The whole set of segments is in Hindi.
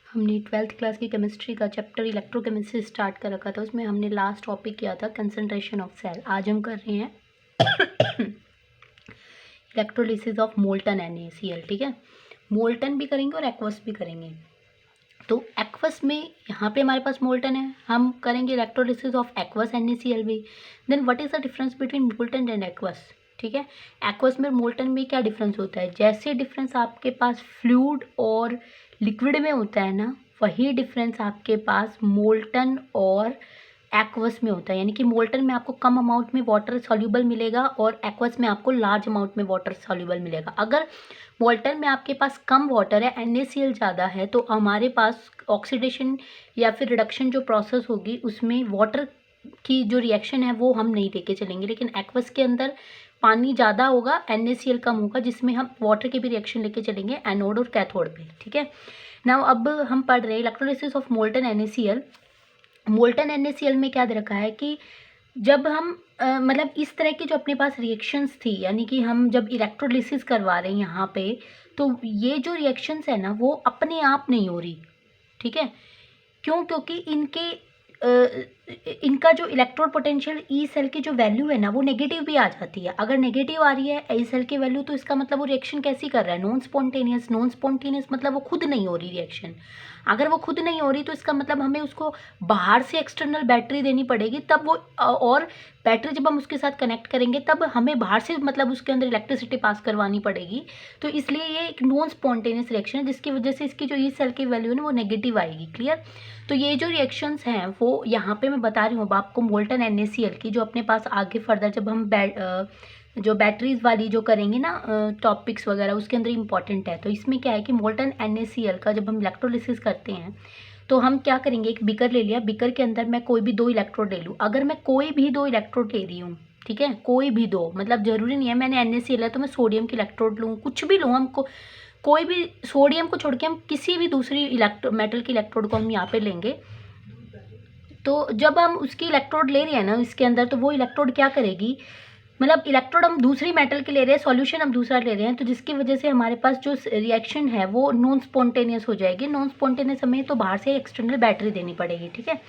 हमने 12th क्लास की केमिस्ट्री का चैप्टर इलेक्ट्रोकेमिस्ट्री स्टार्ट कर रखा था। उसमें हमने लास्ट टॉपिक किया था कंसंट्रेशन ऑफ सेल। आज हम कर रहे हैं इलेक्ट्रोलिसिस ऑफ मोल्टन NaCl। ठीक है, मोल्टन भी करेंगे और एक्वस भी करेंगे। तो एक्वस में यहाँ पे हमारे पास मोल्टन है, हम करेंगे इलेक्ट्रोलिसिस ऑफ एक्वस NaCl भी। Then what is the difference between molten and aqueous? ठीक है, एक्वस में मोल्टन में क्या डिफरेंस होता है? जैसे डिफरेंस आपके पास फ्लूइड और लिक्विड में होता है ना, वही डिफरेंस आपके पास मोल्टन और एक्वस में होता है। यानी कि मोल्टन में आपको कम अमाउंट में वाटर सॉल्यूबल मिलेगा और एक्वस में आपको लार्ज अमाउंट में वाटर सॉल्यूबल मिलेगा। अगर मोल्टन में आपके पास कम वाटर है, NaCl ज़्यादा है, तो हमारे पास ऑक्सीडेशन या फिर रिडक्शन जो प्रोसेस होगी उसमें वाटर की जो रिएक्शन है वो हम नहीं लेके चलेंगे। लेकिन एक्वस के अंदर पानी ज़्यादा होगा, NaCl कम होगा, जिसमें हम वाटर के भी रिएक्शन लेके चलेंगे एनोड और कैथोड पे। ठीक है, नाउ अब हम पढ़ रहे हैं electrolysis of molten NaCl। Molten NaCl में क्या दे रखा है कि जब हम मतलब इस तरह की जो अपने पास रिएक्शंस थी, यानी कि हम जब इलेक्ट्रोलिसिस करवा रहे हैं यहाँ पे, तो ये जो रिएक्शंस है ना वो अपने आप नहीं हो रही। ठीक है, क्यों? क्योंकि इनका जो इलेक्ट्रोड पोटेंशियल ई सेल की जो वैल्यू है ना वो नेगेटिव भी आ जाती है। अगर नेगेटिव आ रही है ई सेल की वैल्यू, तो इसका मतलब वो रिएक्शन कैसी कर रहा है? Non spontaneous. नॉन स्पॉन्टेनियस मतलब वो खुद नहीं हो रही रिएक्शन। अगर वो खुद नहीं हो रही तो इसका मतलब हमें उसको बाहर से एक्सटर्नल बैटरी देनी पड़ेगी, तब वो और बैटरी जब हम उसके साथ कनेक्ट करेंगे तब हमें बाहर से मतलब उसके अंदर इलेक्ट्रिसिटी पास करवानी पड़ेगी। तो इसलिए ये एक नॉन स्पॉन्टेनियस रिएक्शन है, जिसकी वजह से इसकी जो ई सेल की वैल्यू है ना वो नेगेटिव आएगी। क्लियर? तो ये जो रिएक्शंस हैं वो यहाँ पे मैं बता रही हूँ आपको मोल्टन NaCl की, जो अपने पास आगे फर्दर जब हम जो बैटरीज वाली जो करेंगे ना टॉपिक्स वगैरह, उसके अंदर इंपॉर्टेंट है। तो इसमें क्या है कि मोल्टन NaCl का जब हम इलेक्ट्रोलिसिस करते हैं तो हम क्या करेंगे, एक बीकर ले लिया, बीकर के अंदर मैं कोई भी 2 इलेक्ट्रोड ले लूँ। अगर मैं कोई भी 2 इलेक्ट्रोड ले रही हूँ, ठीक है, कोई भी 2, मतलब ज़रूरी नहीं है मैंने NaCl है तो मैं सोडियम की इलेक्ट्रोड लूँ, कुछ भी लूँ, हमको कोई भी, सोडियम को छोड़ के हम किसी भी दूसरी मेटल की इलेक्ट्रोड को हम यहाँ पे लेंगे। तो जब हम उसकी इलेक्ट्रोड ले रहे हैं ना इसके अंदर, तो वो इलेक्ट्रोड क्या करेगी, मतलब इलेक्ट्रोड हम दूसरी मेटल के ले रहे हैं, सॉल्यूशन हम दूसरा ले रहे हैं, तो जिसकी वजह से हमारे पास जो रिएक्शन है वो नॉन स्पॉन्टेनियस हो जाएगी। नॉन स्पॉन्टेनियस हमें तो बाहर से एक्सटर्नल बैटरी देनी पड़ेगी। ठीक है,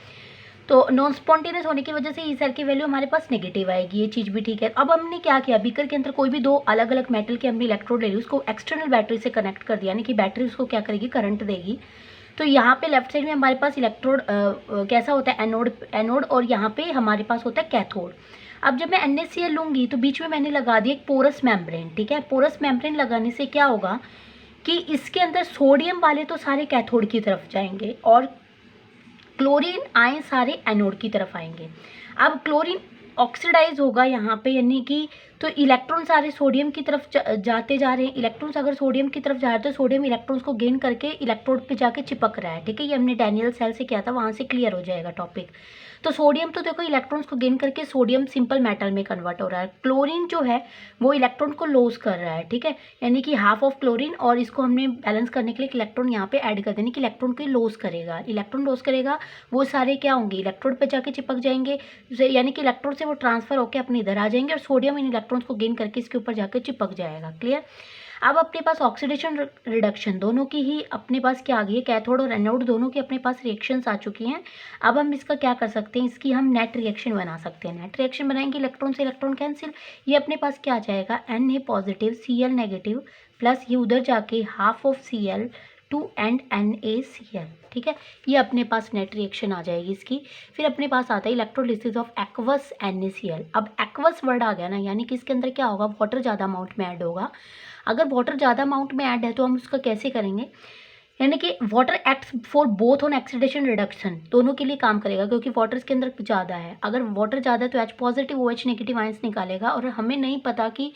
तो नॉन स्पॉन्टेनियस होने की वजह से ई सेल की वैल्यू हमारे पास नेगेटिव आएगी, ये चीज़ भी ठीक है। अब हमने क्या किया, बीकर के अंदर कोई भी 2 अलग अलग मेटल के हमने इलेक्ट्रोड ले ली, उसको एक्सटर्नल बैटरी से कनेक्ट कर दिया, यानी कि बैटरी उसको क्या करेगी, करंट देगी। तो यहाँ पे लेफ्ट साइड में हमारे पास इलेक्ट्रोड कैसा होता है, एनोड, और यहाँ पे हमारे पास होता है कैथोड। अब जब मैं NaCl लूँगी तो बीच में मैंने लगा दिया एक पोरस मेम्ब्रेन। ठीक है, पोरस मेम्ब्रेन लगाने से क्या होगा कि इसके अंदर सोडियम वाले तो सारे कैथोड की तरफ जाएंगे और क्लोरीन आयन सारे एनोड की तरफ आएंगे। अब क्लोरीन ऑक्सीडाइज होगा यहाँ पे, यानी कि तो इलेक्ट्रॉन सारे सोडियम की तरफ जाते जा रहे हैं। इलेक्ट्रॉन्स अगर सोडियम की तरफ जा रहे हैं तो सोडियम इलेक्ट्रॉन्स को गेन करके इलेक्ट्रोड पे जाके चिपक रहा है। ठीक है, ये हमने डैनियल सेल से किया था, वहाँ से क्लियर हो जाएगा टॉपिक। तो सोडियम तो देखो इलेक्ट्रॉन्स को गेन करके सोडियम सिंपल मेटल में कन्वर्ट हो रहा है। क्लोरीन जो है वो इलेक्ट्रॉन को लॉस कर रहा है। ठीक है, यानी कि हाफ ऑफ क्लोरीन, और इसको हमने बैलेंस करने के लिए इलेक्ट्रॉन यहाँ पे ऐड कर देने कि इलेक्ट्रॉन को लॉस करेगा। इलेक्ट्रॉन लॉस करेगा, वो सारे क्या होंगे, इलेक्ट्रोड पे जाके चिपक जाएंगे, यानी कि इलेक्ट्रोड से वो ट्रांसफर होकर अपने इधर आ जाएंगे और सोडियम इन इलेक्ट्रॉन्स को गेन करके इसके ऊपर जाकर चिपक जाएगा। क्लियर? अब अपने पास ऑक्सीडेशन रिडक्शन दोनों की ही अपने पास क्या आ गई है, कैथोड और एनोड दोनों की अपने पास रिएक्शंस आ चुकी हैं। अब हम इसका क्या कर सकते हैं, इसकी हम नेट रिएक्शन बना सकते हैं। नेट रिएक्शन बनाएंगे, इलेक्ट्रॉन से इलेक्ट्रॉन कैंसिल, ये अपने पास क्या आ जाएगा, Na positive Cl negative plus ये उधर जाके half of Cl two and NaCl। ठीक है, ये अपने पास नेट रिएक्शन आ जाएगी इसकी। फिर अपने पास आता है इलेक्ट्रोलिसिस ऑफ एक्वस NaCl। अब एक्वस वर्ड आ गया ना, यानी कि इसके अंदर क्या होगा, वाटर ज़्यादा अमाउंट में ऐड होगा। अगर वाटर ज़्यादा अमाउंट में ऐड है तो हम उसका कैसे करेंगे, यानी कि water acts for both on oxidation reduction, दोनों के लिए काम करेगा, क्योंकि वाटर इसके अंदर ज़्यादा है। अगर वाटर ज़्यादा है तो H positive OH negative ions निकालेगा, और हमें नहीं पता कि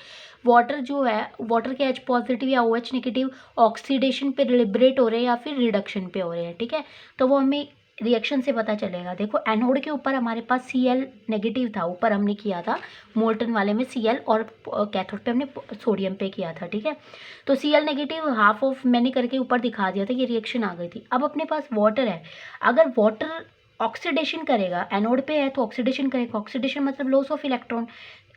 वाटर जो है, वाटर के H पॉजिटिव या OH नेगेटिव ऑक्सीडेशन पे लिबरेट हो रहे हैं या फिर रिडक्शन पे हो रहे हैं। ठीक है, तो वो हमें रिएक्शन से पता चलेगा। देखो एनोड के ऊपर हमारे पास Cl नेगेटिव था, ऊपर हमने किया था मोल्टन वाले में Cl, और कैथोड पे हमने सोडियम पे किया था। ठीक है, तो Cl नेगेटिव हाफ ऑफ मैंने करके ऊपर दिखा दिया था, ये रिएक्शन आ गई थी। अब अपने पास वाटर है, अगर वाटर ऑक्सीडेशन करेगा, एनोड पे है तो ऑक्सीडेशन करेगा, ऑक्सीडेशन मतलब लॉस ऑफ इलेक्ट्रॉन।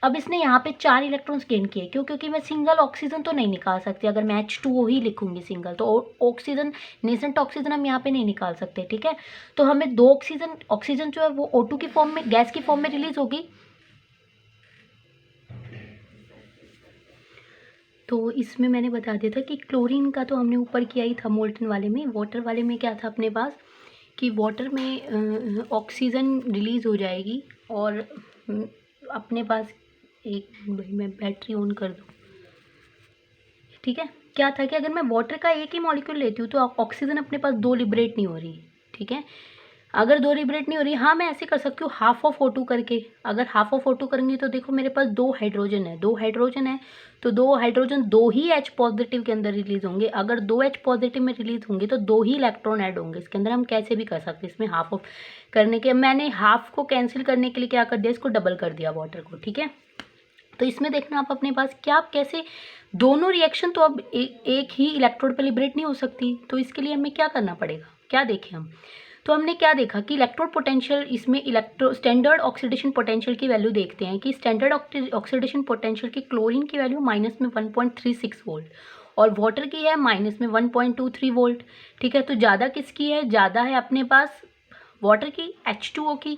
अब इसने यहाँ पे 4 इलेक्ट्रॉन्स गेन किए, क्यों? क्योंकि मैं सिंगल ऑक्सीजन तो नहीं निकाल सकती, अगर मैं H2O ही लिखूंगी सिंगल, तो ऑक्सीजन, नेसेंट ऑक्सीजन हम यहाँ पे नहीं निकाल सकते, ठीक है। तो हमें 2 ऑक्सीजन जो है वो O2 की फॉर्म में, गैस की फॉर्म में रिलीज होगी। तो इसमें मैंने बता दिया था कि क्लोरीन का तो हमने ऊपर किया ही था मोल्टन वाले में। वाटर वाले में क्या था अपने पास कि वाटर में ऑक्सीजन रिलीज़ हो जाएगी, और अपने पास एक, भाई मैं बैटरी ऑन कर दूँ, ठीक है। क्या था कि अगर मैं वाटर का एक ही मॉलिक्यूल लेती हूँ तो ऑक्सीजन अपने पास 2 लिबरेट नहीं हो रही, ठीक है। अगर 2 लिबरेट नहीं हो रही, हाँ मैं ऐसे कर सकती हूँ हाफ ऑफ O2 करके। अगर हाफ ऑफ O2 करूँगी तो देखो मेरे पास 2 हाइड्रोजन है, 2 हाइड्रोजन है, तो 2 हाइड्रोजन 2 ही H पॉजिटिव के अंदर रिलीज होंगे। अगर 2 H पॉजिटिव में रिलीज होंगे तो 2 ही इलेक्ट्रॉन ऐड होंगे इसके अंदर। हम कैसे भी कर सकते हैं इसमें हाफ ऑफ करने के, मैंने हाफ को कैंसिल करने के लिए क्या कर दिया, इसको डबल कर दिया वाटर को, ठीक है। तो इसमें देखना आप अपने पास क्या, आप कैसे दोनों रिएक्शन तो अब एक ही इलेक्ट्रोड पे लिबरेट नहीं हो सकती, तो इसके लिए हमें क्या करना पड़ेगा, क्या देखें हम। तो हमने क्या देखा कि इलेक्ट्रोड पोटेंशियल, इसमें स्टैंडर्ड ऑक्सीडेशन पोटेंशियल की वैल्यू देखते हैं कि स्टैंडर्ड ऑक्सीडेशन पोटेंशियल की क्लोरीन की वैल्यू माइनस में 1.36 वोल्ट और वाटर की है माइनस में 1.23 वोल्ट, ठीक है। तो ज़्यादा किसकी है, ज़्यादा है अपने पास वाटर की, H2O की,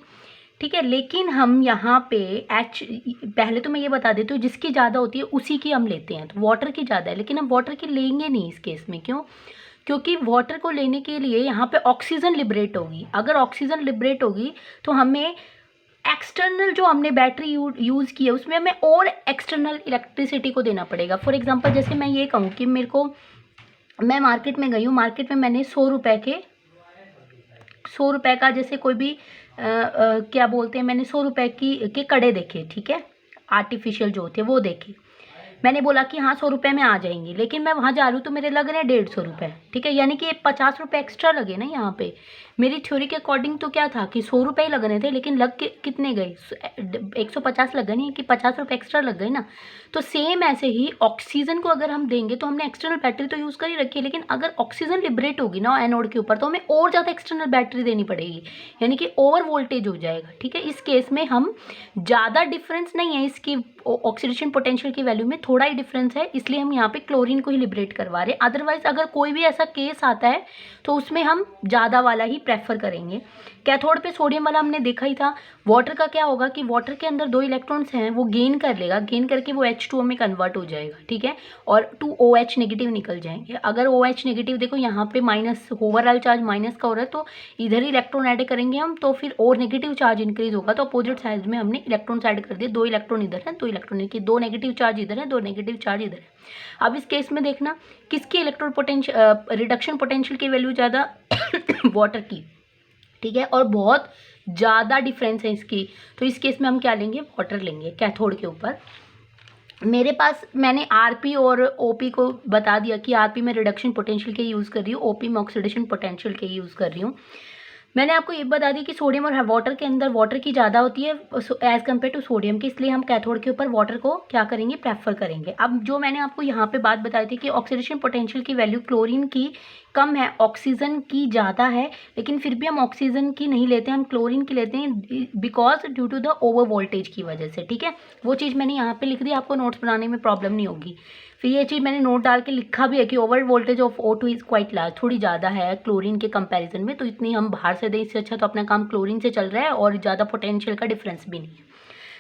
ठीक है। लेकिन हम यहाँ पे पहले तो मैं ये बता देती हूँ, जिसकी ज़्यादा होती है उसी की हम लेते हैं, तो वाटर की ज़्यादा है, लेकिन हम वाटर की लेंगे नहीं इस केस में। क्यों? क्योंकि वाटर को लेने के लिए यहाँ पे ऑक्सीजन लिबरेट होगी। अगर ऑक्सीजन लिबरेट होगी तो हमें एक्सटर्नल जो हमने बैटरी यूज़ की है उसमें हमें और एक्सटर्नल इलेक्ट्रिसिटी को देना पड़ेगा। फॉर एग्जांपल जैसे मैं ये कहूँ कि मेरे को, मैं मार्केट में गई हूँ, मार्केट में मैंने 100 रुपये का जैसे कोई भी क्या बोलते हैं, मैंने 100 रुपये के कड़े देखे, ठीक है, आर्टिफिशियल जो होते हैं वो देखे। मैंने बोला कि हाँ 100 रुपये में आ जाएंगे, लेकिन मैं वहाँ जा रही हूँ तो मेरे लग रहे हैं 150 रुपये, ठीक है। यानी कि 50 रुपये एक्स्ट्रा लगे ना यहाँ पे। मेरी थ्योरी के अकॉर्डिंग तो क्या था कि 100 रुपये ही लगने थे, लेकिन लग के कितने गए, 150 लग गए, नहीं कि 50 रुपये एक्स्ट्रा लग गए ना। तो सेम ऐसे ही ऑक्सीजन को अगर हम देंगे तो हमने एक्सटर्नल बैटरी तो यूज़ कर ही रखी है, लेकिन अगर ऑक्सीजन लिबरेट होगी ना एनोड के ऊपर तो हमें और ज़्यादा एक्सटर्नल बैटरी देनी पड़ेगी, यानी कि ओवर वोल्टेज हो जाएगा, ठीक है। इस केस में हम ज़्यादा डिफरेंस नहीं है इसकी ऑक्सीडेशन पोटेंशियल की वैल्यू में, थोड़ा ही डिफरेंस है, इसलिए हम यहाँ पे क्लोरीन को ही लिबरेट करवा रहे हैं। अदरवाइज अगर कोई भी ऐसा केस आता है तो उसमें हम ज़्यादा वाला ही प्रेफर करेंगे। कैथोड पे सोडियम वाला हमने देखा ही था। वाटर का क्या होगा कि वाटर के अंदर 2 इलेक्ट्रॉन्स हैं, वो गेन कर लेगा, गेन करके वो H2O में कन्वर्ट हो जाएगा, ठीक है, और 2 OH नेगेटिव निकल जाएंगे। अगर OH नेगेटिव देखो यहाँ पे माइनस, ओवरऑल चार्ज माइनस का हो रहा है, तो इधर ही इलेक्ट्रॉन ऐड करेंगे हम, तो फिर और नेगेटिव चार्ज इंक्रीज होगा, तो अपोजिट साइड में हमने इलेक्ट्रॉन्स ऐड कर दिए। 2 इलेक्ट्रॉन इधर है, 2 इलेक्ट्रॉन की, 2 नेगेटिव चार्ज इधर है, 2 नेगेटिव चार्ज इधर है। अब इस केस में देखना किसकी इलेक्ट्रॉन पोटेंशियल, रिडक्शन पोटेंशियल की वैल्यू ज़्यादा, वाटर की, ठीक है, और बहुत ज़्यादा डिफरेंस है इसकी। तो इस केस में हम क्या लेंगे, वाटर लेंगे कैथोड के ऊपर। मेरे पास मैंने आरपी और ओपी को बता दिया कि आरपी में रिडक्शन पोटेंशियल के यूज़ कर रही हूँ, ओपी में ऑक्सीडेशन पोटेंशियल के यूज़ कर रही हूँ। मैंने आपको ये बता दी कि सोडियम और वाटर के अंदर वाटर की ज़्यादा होती है एज़ कम्पेयर टू सोडियम की, इसलिए हम कैथोड के ऊपर वाटर को क्या करेंगे, प्रेफर करेंगे। अब जो मैंने आपको यहाँ पे बात बताई थी कि ऑक्सीडेशन पोटेंशियल की वैल्यू क्लोरीन की कम है, ऑक्सीजन की ज़्यादा है, लेकिन फिर भी हम ऑक्सीजन की नहीं लेते, हम क्लोरीन की लेते हैं, because due to the over voltage की वजह से, ठीक है। वो चीज़ मैंने यहाँ पर लिख दी, आपको नोट्स बनाने में प्रॉब्लम नहीं होगी। फिर ये चीज़ मैंने नोट डाल के लिखा भी है कि over voltage of O2 is quite large, थोड़ी ज़्यादा है क्लोरीन के कंपैरिजन में, तो इतनी हम बाहर से दें, इससे अच्छा तो अपना काम क्लोरीन से चल रहा है और ज़्यादा पोटेंशियल का डिफरेंस भी नहीं है।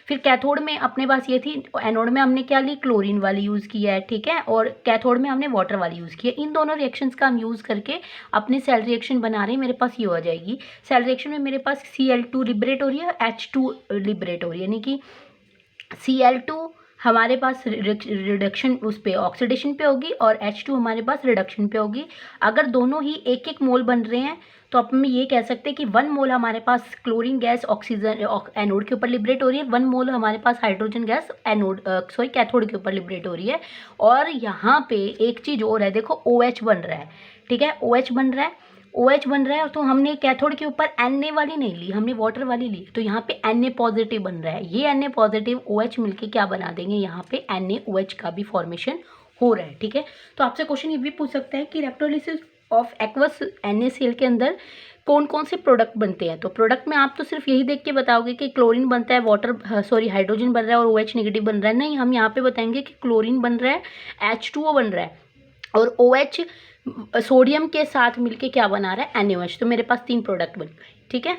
फिर कैथोड में अपने पास ये थी, एनोड में हमने क्या ली, क्लोरीन वाली यूज़ किया है, ठीक है, और कैथोड में हमने वाटर वाली यूज़ किया है। इन दोनों रिएक्शंस का हम यूज़ करके अपनी सेल रिएक्शन बना रहे हैं। मेरे पास ये हो जाएगी सेल रिएक्शन में, मेरे पास Cl2 लिबरेट हो रही है, H2 लिबरेट हो रही है, यानी कि Cl2 हमारे पास रिडक्शन उस पे ऑक्सीडेशन पे होगी और H2 हमारे पास रिडक्शन पे होगी। अगर दोनों ही एक एक मोल बन रहे हैं तो अपन ये कह सकते हैं कि 1 मोल हमारे पास क्लोरीन गैस ऑक्सीजन एनोड के ऊपर लिबरेट हो रही है, 1 मोल हमारे पास हाइड्रोजन गैस एनोड कैथोड के ऊपर लिबरेट हो रही है। और यहाँ पे एक चीज़ और है, देखो OH बन रहा है, ठीक है, OH बन रहा है, OH बन रहा है, तो हमने कैथोड के ऊपर Na वाली नहीं ली, हमने वाटर वाली ली, तो यहाँ पे Na पॉजिटिव बन रहा है। ये Na पॉजिटिव OH मिलके क्या बना देंगे, यहाँ पे NaOH का भी फॉर्मेशन हो रहा है, ठीक है। तो आपसे क्वेश्चन ये भी पूछ सकता है कि इलेक्ट्रोलिसिस ऑफ एक्वस NaCl के अंदर कौन कौन से प्रोडक्ट बनते हैं। तो प्रोडक्ट में आप तो सिर्फ यही देख के बताओगे कि क्लोरीन बनता है, वाटर सॉरी हाइड्रोजन बन रहा है और OH नेगेटिव बन रहा है। नहीं, हम यहाँ पे बताएंगे कि क्लोरीन बन रहा है, H2O बन रहा है और OH सोडियम के साथ मिलके क्या बना रहा है, NaOH। तो मेरे पास 3 प्रोडक्ट बन गए। ठीक है।